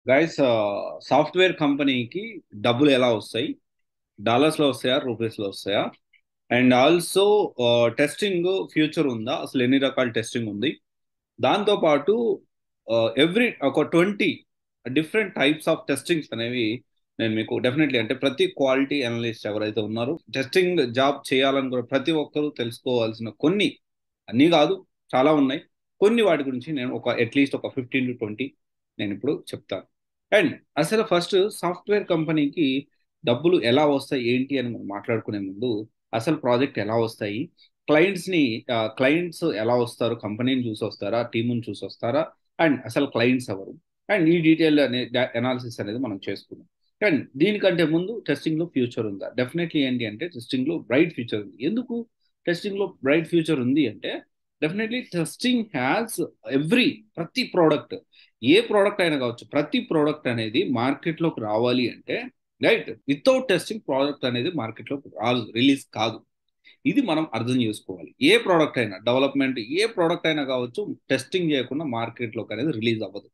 Guys, software కంపెనీకి డబ్బులు ఎలా వస్తాయి? డాలర్స్లో వస్తాయా, రూపీస్లో వస్తాయా? అండ్ ఆల్సో టెస్టింగ్ ఫ్యూచర్ ఉందా? అసలు ఎన్ని రకాల టెస్టింగ్ ఉంది? దాంతోపాటు ఎవ్రీ ఒక 20 డిఫరెంట్ టైప్స్ ఆఫ్ టెస్టింగ్స్ అనేవి నేను మీకు డెఫినెట్లీ, అంటే ప్రతి క్వాలిటీ అనలిస్ట్ ఎవరైతే ఉన్నారో టెస్టింగ్ జాబ్ చేయాలనుకున్న ప్రతి ఒక్కరూ తెలుసుకోవాల్సిన కొన్ని, అన్నీ కాదు, చాలా ఉన్నాయి. కొన్ని వాటి గురించి నేను అట్లీస్ట్ ఒక 15 to 20 నేను ఇప్పుడు చెప్తాను. అండ్ అసలు ఫస్ట్ సాఫ్ట్వేర్ కంపెనీకి డబ్బులు ఎలా వస్తాయి ఏంటి అని మనం మాట్లాడుకునే ముందు, అసలు ప్రాజెక్ట్ ఎలా వస్తాయి, క్లయింట్స్ ఎలా వస్తారు, కంపెనీని చూసి వస్తారా, టీముని చూసి వస్తారా, అండ్ అసలు క్లయింట్స్ ఎవరు, అండ్ ఈ డీటెయిల్ అనే అనాలిసిస్ అనేది మనం చేసుకున్నాం. అండ్ దీనికంటే ముందు టెస్టింగ్ లో ఫ్యూచర్ ఉందా? డెఫినెట్లీ ఏంటి అంటే టెస్టింగ్ లో బ్రైట్ ఫ్యూచర్ ఉంది. ఎందుకు టెస్టింగ్ లో బ్రైట్ ఫ్యూచర్ ఉంది అంటే, డెఫినెట్లీ టెస్టింగ్ హ్యాస్ ప్రతి ప్రోడక్ట్, ఏ ప్రోడక్ట్ అయినా కావచ్చు, ప్రతి ప్రోడక్ట్ అనేది మార్కెట్లోకి రావాలి అంటే, రైట్, వితౌట్ టెస్టింగ్ ప్రోడక్ట్ అనేది మార్కెట్లోకి రాదు, రిలీజ్ కాదు. ఇది మనం అర్థం చేసుకోవాలి. ఏ ప్రోడక్ట్ అయినా, డెవలప్మెంట్ ఏ ప్రోడక్ట్ అయినా కావచ్చు, టెస్టింగ్ చేయకుండా మార్కెట్లోకి అనేది రిలీజ్ అవ్వదు.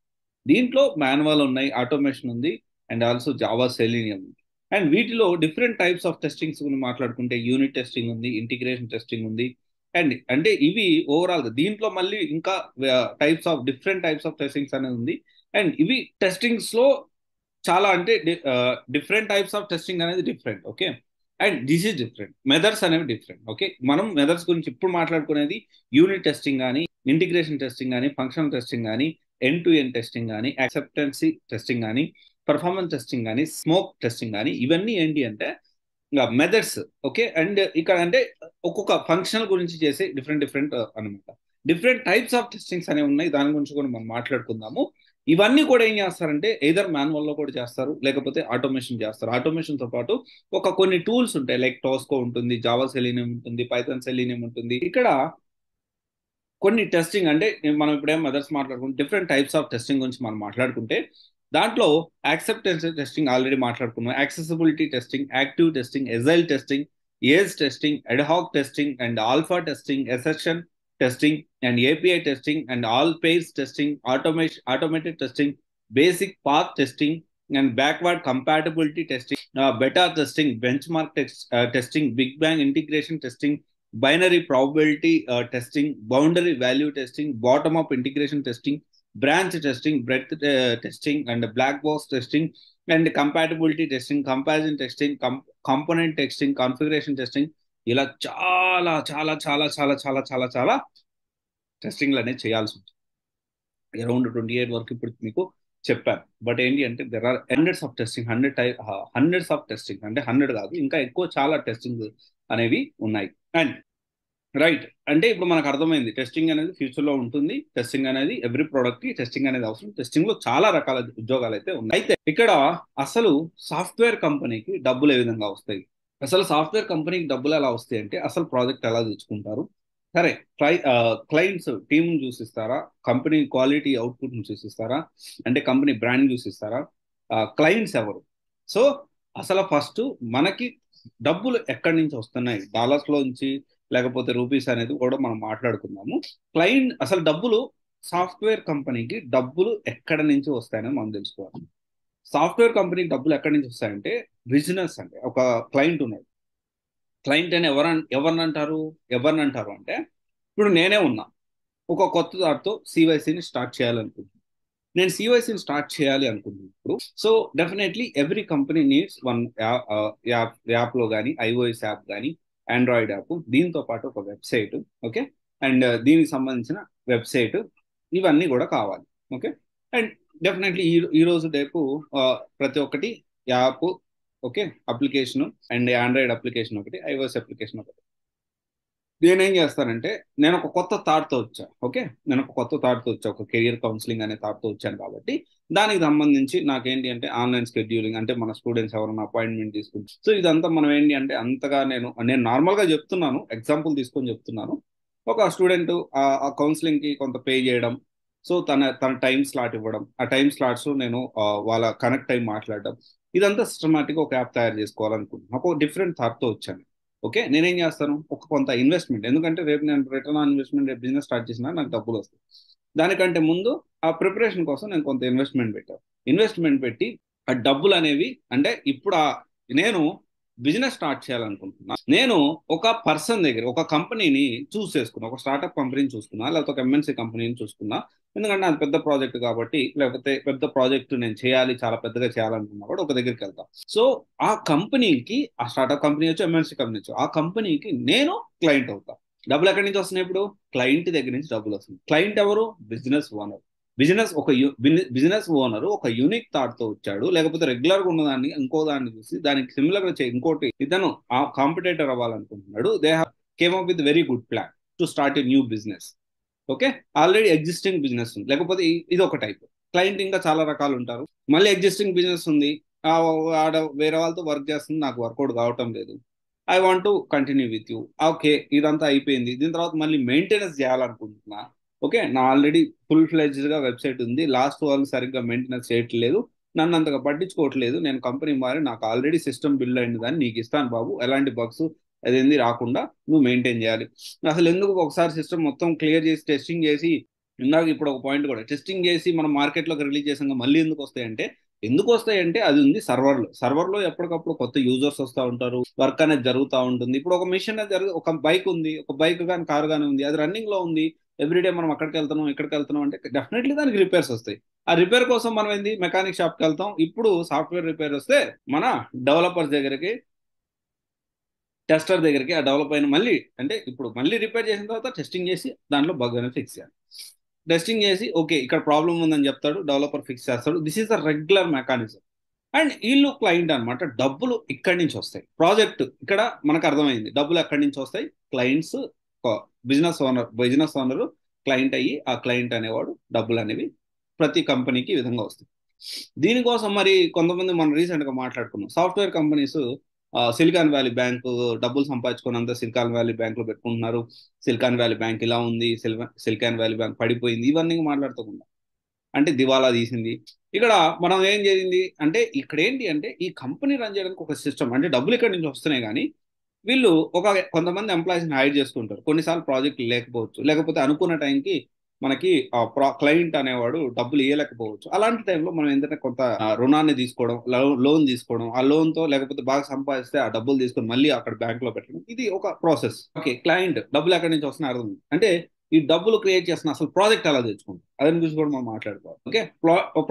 దీంట్లో మాన్యువల్ ఉన్నాయి, ఆటోమేషన్ ఉంది, అండ్ ఆల్సో జావా సెలీనియం ఉంది. అండ్ వీటిలో డిఫరెంట్ టైప్స్ ఆఫ్ టెస్టింగ్స్ గురించి మాట్లాడుకుంటే యూనిట్ టెస్టింగ్ ఉంది, ఇంటిగ్రేషన్ టెస్టింగ్ ఉంది. అండ్ అంటే ఇవి ఓవరాల్ గా దీంట్లో మళ్ళీ ఇంకా డిఫరెంట్ టైప్స్ ఆఫ్ టెస్టింగ్స్ అనేది ఉంది. అండ్ ఇవి టెస్టింగ్స్ లో చాలా, అంటే డిఫరెంట్ టైప్స్ ఆఫ్ టెస్టింగ్ అనేది different. Okay, and this is different, methods అనేవి డిఫరెంట్. ఓకే, మనం మెథడ్స్ గురించి ఇప్పుడు మాట్లాడుకునేది యూనిట్ టెస్టింగ్ కానీ, ఇంటిగ్రేషన్ టెస్టింగ్ కానీ, ఫంక్షనల్ టెస్టింగ్ కానీ, ఎండ్ టు ఎండ్ టెస్టింగ్ కానీ, యాక్సెప్టెన్సీ టెస్టింగ్ కానీ, పర్ఫార్మెన్స్ టెస్టింగ్ కానీ, స్మోక్ టెస్టింగ్ కానీ, ఇవన్నీ ఏంటి అంటే మెథడ్స్. ఓకే, అండ్ ఇక్కడ అంటే ఒక్కొక్క ఫంక్షనల్ గురించి చేసే డిఫరెంట్ డిఫరెంట్ అనమాట. డిఫరెంట్ టైప్స్ ఆఫ్ టెస్టింగ్స్ అనేవి ఉన్నాయి, దాని గురించి కూడా మనం మాట్లాడుకుందాము. ఇవన్నీ కూడా ఏం చేస్తారంటే ఎయిదర్ మాన్యువల్ లో కూడా చేస్తారు, లేకపోతే ఆటోమేషన్ చేస్తారు. ఆటోమేషన్ తో పాటు కొన్ని టూల్స్ ఉంటాయి, లైక్ టోస్కో ఉంటుంది, జావా సెలీనియం ఉంటుంది, పైథాన్ సెలీనియం ఉంటుంది. ఇక్కడ కొన్ని టెస్టింగ్ అంటే మనం ఇప్పుడేం మెథడ్స్ మాట్లాడుకుంటే డిఫరెంట్ టైప్స్ ఆఫ్ టెస్టింగ్ గురించి మనం మాట్లాడుకుంటే, దాంట్లో యాక్సెప్టెన్స్ టెస్టింగ్ ఆల్రెడీ మాట్లాడుకున్నాం, accessibility testing, active testing, agile testing, age testing, ad hoc testing, and alpha testing, assertion testing, and API testing, and all pairs testing, automated testing, basic path testing, and backward compatibility testing, beta testing, benchmark testing, big bang integration testing, binary probability testing, boundary value testing, bottom up integration testing, branch testing, breadth testing, and black box testing, and compatibility testing, comparison testing, component testing, configuration testing. ఇలా చాలా చాలా చాలా చాలా చాలా చాలా చాలా టెస్టింగ్లు అనేది చేయాల్సి ఉంటుంది. అరౌండ్ 28 వరకు ఇప్పుడు మీకు చెప్పాను. బట్ ఏంటి అంటే there are hundreds of testing, hundreds of testing, అంటే 100 కాదు, ఇంకా ఎక్కువ చాలా టెస్టింగ్ అనేవి ఉన్నాయి. అండ్ రైట్, అంటే ఇప్పుడు మనకు అర్థమైంది టెస్టింగ్ అనేది ఫ్యూచర్ లో ఉంటుంది. టెస్టింగ్ అనేది ఎవ్రీ ప్రోడక్ట్ కి టెస్టింగ్ అనేది అవసరం. టెస్టింగ్ లో చాలా రకాల ఉద్యోగాలు అయితే ఉన్నాయి. అయితే ఇక్కడ అసలు సాఫ్ట్వేర్ కంపెనీకి డబ్బులు ఏ విధంగా వస్తాయి, అసలు సాఫ్ట్వేర్ కంపెనీకి డబ్బులు ఎలా వస్తాయి అంటే, అసలు ప్రాజెక్ట్ ఎలా తెచ్చుకుంటారు, సరే, క్లయింట్స్ టీమ్ చూసిస్తారా, కంపెనీ క్వాలిటీ అవుట్పుట్ చూసిస్తారా, అంటే కంపెనీ బ్రాండ్ చూసిస్తారా, క్లయింట్స్ ఎవరు? సో అసలు ఫస్ట్ మనకి డబ్బులు ఎక్కడి నుంచి వస్తున్నాయి, డాలర్స్ లోంచి లేకపోతే రూపీస్ అనేది కూడా మనం మాట్లాడుకుందాము. అసలు డబ్బులు, సాఫ్ట్వేర్ కంపెనీకి డబ్బులు ఎక్కడి నుంచి వస్తాయని మనం తెలుసుకోవాలి. సాఫ్ట్వేర్ కంపెనీకి డబ్బులు ఎక్కడి నుంచి వస్తాయంటే, బిజినెస్ అంటే ఒక క్లయింట్ ఉన్నాడు. క్లయింట్ అని ఎవరిని అంటారు అంటే, ఇప్పుడు నేనే ఉన్నా, ఒక కొత్త దాటితో సివైసీని స్టార్ట్ చేయాలనుకుంటున్నాను. నేను సివైసీని స్టార్ట్ చేయాలి అనుకుంటున్నాను ఇప్పుడు. So definitely every company needs one యాప్లో కానీ, ఐఓఎస్ యాప్ కానీ, ఆండ్రాయిడ్ యాప్, దీంతో పాటు ఒక వెబ్సైట్. ఓకే, అండ్ దీనికి సంబంధించిన వెబ్సైట్, ఇవన్నీ కూడా కావాలి. ఓకే, అండ్ డెఫినెట్లీ ఈ రోజు రేపు ప్రతి ఒక్కటి app, okay, application, and Android application ఒకటి, ఐఓఎస్ అప్లికేషన్ ఒకటి. నేనేం చేస్తానంటే, నేను ఒక కొత్త థాట్తో వచ్చా. ఓకే, నేను ఒక కొత్త థాట్తో వచ్చా, ఒక కెరియర్ కౌన్సిలింగ్ అనే థాట్తో వచ్చాను. కాబట్టి దానికి సంబంధించి నాకేంటి అంటే ఆన్లైన్ స్కెడ్యూలింగ్, అంటే మన స్టూడెంట్స్ ఎవరైనా అపాయింట్మెంట్ తీసుకుంటారు. సో ఇదంతా మనం ఏంటి అంటే, అంతగా నేను నార్మల్గా చెప్తున్నాను, ఎగ్జాంపుల్ తీసుకొని చెప్తున్నాను. ఒక స్టూడెంట్ ఆ కౌన్సిలింగ్కి కొంత పే చేయడం, సో తన టైం స్లాట్ ఇవ్వడం, ఆ టైం స్లాట్స్ నేను వాళ్ళ కనెక్ట్ అయి మాట్లాడడం, ఇదంతా సిస్టమేటిక్గా ఒక యాప్ తయారు చేసుకోవాలనుకుంటున్నాను. ఒక డిఫరెంట్ థాట్తో వచ్చాను. ఓకే, నేనేం చేస్తాను, ఒక కొంత ఇన్వెస్ట్మెంట్, ఎందుకంటే రేపు నేను రిటర్న్ ఆన్ ఇన్వెస్ట్మెంట్, రేపు బిజినెస్ స్టార్ట్ చేసినా నాకు డబ్బులు వస్తాయి. దానికంటే ముందు ఆ ప్రిపరేషన్ కోసం నేను కొంత ఇన్వెస్ట్మెంట్ పెట్టి ఆ డబ్బులు అనేవి అంటే ఇప్పుడు నేను బిజినెస్ స్టార్ట్ చేయాలనుకుంటున్నా. నేను ఒక పర్సన్ దగ్గర ఒక కంపెనీని చూస్ చేసుకున్నా, ఒక స్టార్ట్అప్ కంపెనీని చూసుకున్నా, లేకపోతే ఒక ఎంఎన్సీ కంపెనీని చూసుకున్నా. ఎందుకంటే అది పెద్ద ప్రాజెక్ట్ కాబట్టి, లేకపోతే పెద్ద ప్రాజెక్ట్ నేను చేయాలి, చాలా పెద్దగా చేయాలనుకున్నా కూడా ఒక దగ్గరికి వెళ్తాం. సో ఆ కంపెనీకి, ఆ స్టార్ట్అప్ కంపెనీ వచ్చి ఎంఎన్సీ కంపెనీ వచ్చి, ఆ కంపెనీకి నేను క్లయింట్ అవుతా. డబ్బులు ఎక్కడి నుంచి వస్తున్నాయి? ఇప్పుడు క్లయింట్ దగ్గర నుంచి డబ్బులు వస్తుంది. క్లయింట్ ఎవరు? Business owner. బిజినెస్ ఓనర్ ఒక యూనిక్ థాట్ తో వచ్చాడు, లేకపోతే రెగ్యులర్ గా ఉన్నదాన్ని ఇంకో దాన్ని చూసి దానికి సిమిలర్ గా ఇంకోటి ఇతను ఆ కాంపిటేటర్ అవ్వాలనుకుంటున్నాడు. They have came up with very good plan to start a new business. Okay, already existing business ఉంది, లేకపోతే ఇది ఒక టైప్ క్లయింట్. ఇంకా చాలా రకాలు ఉంటారు. మళ్ళీ ఎగ్జిస్టింగ్ బిజినెస్ ఉంది, ఆడ వేరే వాళ్ళతో వర్క్ చేస్తుంది, నాకు వర్కౌట్ కావటం లేదు, I want to continue with you. Okay, ఇదంతా అయిపోయింది. దీని తర్వాత మళ్ళీ మెయింటెనెన్స్ చేయాలనుకుంటున్నా. ఓకే, నా ఆల్రెడీ ఫుల్ ఫ్లెడ్జ్డ్ గా వెబ్సైట్ ఉంది, లాస్ట్ వాళ్ళు సరిగ్గా మెయింటెనెన్స్ చేయట్లేదు, నన్ను అంతగా పట్టించుకోవట్లేదు, నేను కంపెనీ మారి నాకు ఆల్రెడీ సిస్టమ్ బిల్డ్ అయింది, దాన్ని నీకు ఇస్తాను బాబు, ఎలాంటి బగ్స్ అదేంది రాకుండా నువ్వు మెయింటైన్ చేయాలి. అసలు ఎందుకు ఒకసారి సిస్టమ్ మొత్తం క్లియర్ చేసి టెస్టింగ్ చేసి, ఇందాక ఇప్పుడు ఒక పాయింట్ కూడా టెస్టింగ్ చేసి మనం మార్కెట్లోకి రిలీజ్ చేసాక మళ్ళీ ఎందుకు వస్తాయంటే అది ఉంది సర్వర్లో ఎప్పటికప్పుడు కొత్త యూజర్స్ వస్తూ ఉంటారు, వర్క్ అనేది జరుగుతూ ఉంటుంది. ఇప్పుడు ఒక మిషన్ ఒక బైక్ ఉంది, ఒక బైక్ కానీ కార్ కానీ ఉంది, అది రన్నింగ్ లో ఉంది, ఎవ్రీడే మనం అక్కడికి వెళ్తున్నాం ఇక్కడికి వెళ్తున్నాం అంటే డెఫినెట్లీ దానికి రిపేర్స్ వస్తాయి. ఆ రిపేర్ కోసం మనం ఏంది మెకానిక్ షాప్కి వెళ్తాం. ఇప్పుడు సాఫ్ట్వేర్ రిపేర్ వస్తే మన డెవలపర్స్ దగ్గరికి, టెస్టర్ దగ్గరికి, ఆ డెవలప్ అయిన మళ్ళీ అంటే ఇప్పుడు మళ్ళీ రిపేర్ చేసిన తర్వాత టెస్టింగ్ చేసి దాంట్లో బగ్ అనేది ఫిక్స్ చేయాలి. టెస్టింగ్ చేసి ఓకే ఇక్కడ ప్రాబ్లం ఉందని చెప్తాడు, డెవలపర్ ఫిక్స్ చేస్తాడు. This is the regular mechanism. And వీళ్ళు క్లయింట్ అనమాట. డబ్బులు ఇక్కడి నుంచి వస్తాయి. ప్రాజెక్ట్ ఇక్కడ మనకు అర్థమైంది, డబ్బులు ఎక్కడి నుంచి వస్తాయి? క్లయింట్స్, బిజినెస్ ఓనర్ క్లయింట్ అయ్యి, ఆ క్లయింట్ అనేవాడు డబ్బులు అనేవి ప్రతి కంపెనీకి ఈ విధంగా వస్తాయి. దీనికోసం మరి కొంతమంది మనం రీసెంట్ గా మాట్లాడుకున్నాం, software companies silicon valley bank డబ్బులు సంపాదించుకున్నంత సిలికాన్ వ్యాలీ బ్యాంక్ లో పెట్టుకుంటున్నారు. సిలికాన్ వ్యాలీ బ్యాంక్ ఇలా ఉంది, సిలికాన్ వ్యాలీ బ్యాంక్ పడిపోయింది, ఇవన్నీ మాట్లాడుకోకుండా అంటే దివాలా తీసింది. ఇక్కడ మనం ఏం చేసింది అంటే, ఇక్కడ ఏంటి అంటే ఈ కంపెనీ రన్ చేయడానికి ఒక సిస్టమ్, అంటే డబ్బులు ఇక్కడి నుంచి వస్తున్నాయి కానీ వీళ్ళు కొంతమంది ఎంప్లాయీస్ని హైర్ చేసుకుంటారు. కొన్నిసార్లు ప్రాజెక్ట్ లేకపోవచ్చు, లేకపోతే అనుకున్న టైంకి మనకి క్లయింట్ అనేవాడు డబ్బులు ఇవ్వలేకపోవచ్చు. అలాంటి టైంలో మనం ఏంటంటే కొంత రుణాన్ని తీసుకోవడం, లోన్ తీసుకోవడం, ఆ లోన్ తో లేకపోతే బాగా సంపాదిస్తే ఆ డబ్బులు తీసుకొని మళ్ళీ అక్కడ బ్యాంక్ లో పెట్టడం, ఇది ఒక ప్రాసెస్. ఓకే, క్లయింట్ డబ్బులు ఎక్కడి నుంచి వస్తున్నాయి అర్థం. అంటే ఈ డబ్బులు క్రియేట్ చేస్తున్న అసలు ప్రాజెక్ట్ ఎలా తెచ్చుకుంటాడు, అదని గురించి కూడా మనం మాట్లాడుకోవాలి. ఓకే,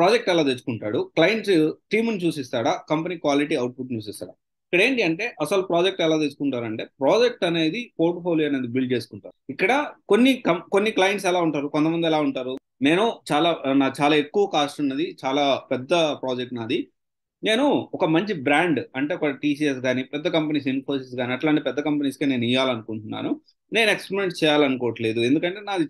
ప్రాజెక్ట్ ఎలా తెచ్చుకుంటాడు? క్లయింట్ టీముని చూసిస్తాడా, కంపెనీ క్వాలిటీ అవుట్పుట్ చూసిస్తాడా? ఇక్కడ ఏంటి అంటే అసలు ప్రాజెక్ట్ ఎలా తెచ్చుకుంటారంటే, ప్రాజెక్ట్ అనేది పోర్ట్ఫోలియో అనేది బిల్డ్ చేసుకుంటారు. ఇక్కడ కొన్ని క్లయింట్స్ ఎలా ఉంటారు, కొంతమంది ఎలా ఉంటారు, నేను చాలా ఎక్కువ కాస్ట్ ఉన్నది, చాలా పెద్ద ప్రాజెక్ట్ నాది, నేను ఒక మంచి బ్రాండ్ అంటే ఒక టీసీఎస్ కానీ పెద్ద కంపెనీస్, ఇన్ఫోసిస్ కానీ అట్లాంటి పెద్ద కంపెనీస్కి నేను ఇవ్వాలనుకుంటున్నాను, నేను ఎక్స్పెరిమెంట్ చేయాలనుకోవట్లేదు, ఎందుకంటే నాది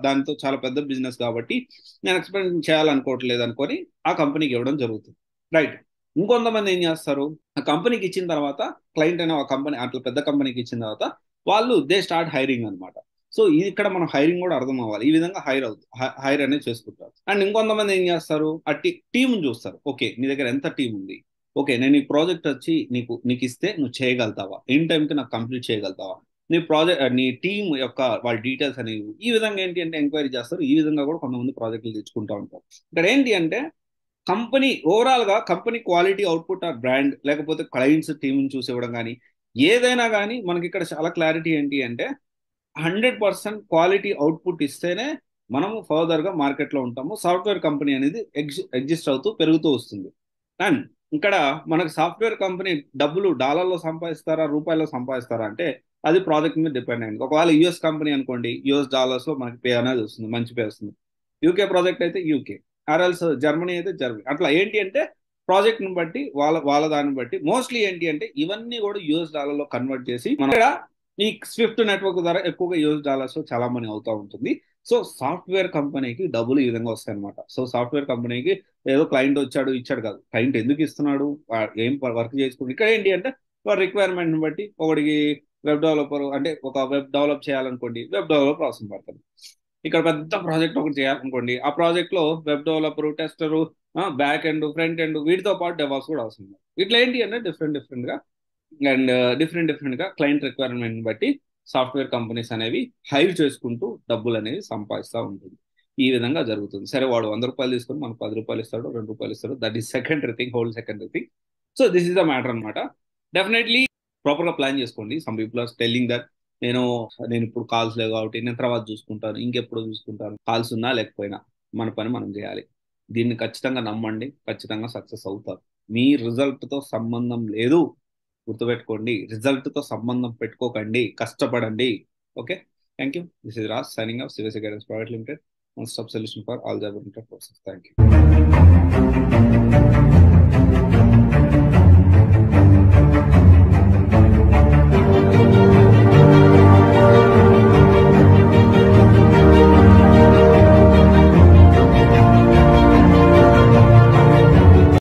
దానితో చాలా పెద్ద బిజినెస్ కాబట్టి నేను ఎక్స్పెరిమెంట్ చేయాలనుకోవట్లేదు అనుకొని ఆ కంపెనీకి ఇవ్వడం జరుగుతుంది. రైట్. ఇంకొంతమంది ఏం చేస్తారు, ఆ కంపెనీకి ఇచ్చిన తర్వాత, క్లయింట్ అనే ఒక కంపెనీ అట్లా పెద్ద కంపెనీకి ఇచ్చిన తర్వాత వాళ్ళు దే స్టార్ట్ హైరింగ్ అనమాట. సో ఇది ఇక్కడ మనం హైరింగ్ కూడా అర్థం అవ్వాలి. ఈ విధంగా హైర్ అనేది చేసుకుంటారు. అండ్ ఇంకొంతమంది ఏం చేస్తారు, ఆ టీంని చూస్తారు. ఓకే, నీ దగ్గర ఎంత టీం ఉంది, ఓకే నేను ఈ ప్రాజెక్ట్ వచ్చి నీకు ఇస్తే నువ్వు చేయగలుగుతావా, ఇన్ టైంకి నాకు కంప్లీట్ చేయగలుగుతావా, నీ టీం యొక్క వాళ్ళ డీటెయిల్స్ అనేవి ఈ విధంగా ఏంటి అంటే ఎంక్వైరీ చేస్తారు. ఈ విధంగా కూడా కొంతమంది ప్రాజెక్టులు తెచ్చుకుంటూ ఉంటారు. ఇక్కడ ఏంటి అంటే ఓవరాల్ గా company quality output or brand, లేకపోతే క్లయింట్స్ టీమ్ చూసి ఇవ్వడం కానీ ఏదైనా కానీ మనకి ఇక్కడ చాలా క్లారిటీ ఏంటి అంటే 100% క్వాలిటీ అవుట్పుట్ ఇస్తేనే మనము ఫర్దర్ గా మార్కెట్ లో ఉంటాము. సాఫ్ట్వేర్ కంపెనీ అనేది ఎగ్జిస్ట్ అవుతూ పెరుగుతూ వస్తుంది. అండ్ ఇక్కడ మనకు సాఫ్ట్వేర్ కంపెనీ డబ్బులు డాలర్లో సంపాదిస్తారా, రూపాయల్లో సంపాదిస్తారా అంటే అది ప్రాజెక్ట్ మీద డిపెండ్ అయింది. ఒకవేళ యుఎస్ కంపెనీ అనుకోండి, యుఎస్ డాలర్స్ లో మనకి పే అనేది వస్తుంది, మంచి పే వస్తుంది. యూకే ప్రాజెక్ట్ అయితే యూకే, ఆర్ఎల్స్ జర్మనీ అయితే జర్మనీ. అట్లా ఏంటి అంటే ప్రాజెక్ట్ ని బట్టి వాళ్ళ దాన్ని బట్టి మోస్ట్లీ ఏంటి అంటే ఇవన్నీ కూడా యుఎస్ డాలర్ లో కన్వర్ట్ చేసి మన ఇక్కడ ఈ స్విఫ్ట్ నెట్వర్క్ ద్వారా ఎక్కువగా యుఎస్ డాలర్స్ చాలా మనీ అవుతా ఉంటుంది. సో సాఫ్ట్వేర్ కంపెనీకి డబ్బులు ఈ విధంగా వస్తాయి అనమాట. సో సాఫ్ట్వేర్ కంపెనీకి ఏదో క్లయింట్ వచ్చాడు ఇచ్చాడు కాదు, క్లయింట్ ఎందుకు ఇస్తున్నాడు, ఏం వర్క్ చేసుకుంటాడు. ఇక్కడ ఏంటి అంటే వారి రిక్వైర్మెంట్ బట్టి ఒకడికి వెబ్ డెవలపర్ అంటే ఒక వెబ్ డెవలప్ చేయాలనుకోండి, వెబ్ డెవలపర్ అవసరం పడుతుంది. ఇక్కడ పెద్ద ప్రాజెక్ట్ ఒకటి చేయాలనుకోండి, ఆ ప్రాజెక్ట్ లో web developer, టెస్టరు, back end, front end, వీటితో పాటు డెవాప్స్ కూడా అవసరం. ఇట్లా ఏంటి అంటే డిఫరెంట్ గా అండ్ డిఫరెంట్ గా క్లయింట్ రిక్వైర్మెంట్ బట్టి సాఫ్ట్వేర్ కంపెనీస్ అనేవి హైర్ చేసుకుంటూ డబ్బులు అనేవి సంపాదిస్తూ ఉంటుంది. ఈ విధంగా జరుగుతుంది. సరే వాడు 100 రూపాయలు తీసుకొని మనకు 10 రూపాయలు ఇస్తాడు, 2 రూపాయలు ఇస్తాడు, that is secondary thing, whole secondary thing. So this is the matter అనమాట. డెఫినెట్లీ ప్రాపర్గా ప్లాన్ చేసుకోండి. Some people are telling that నేను నేను ఇప్పుడు కాల్స్ లేవు కాబట్టి నేను తర్వాత చూసుకుంటాను, ఇంకెప్పుడు చూసుకుంటాను. కాల్స్ ఉన్నా లేకపోయినా మన పని మనం చేయాలి. దీన్ని ఖచ్చితంగా నమ్మండి, ఖచ్చితంగా సక్సెస్ అవుతారు. మీ రిజల్ట్తో సంబంధం లేదు, గుర్తుపెట్టుకోండి. రిజల్ట్తో సంబంధం పెట్టుకోకండి, కష్టపడండి. Okay, thank you. This is Raj signing off CVS guidance private limited, one stop solution for all job related process. Thank you.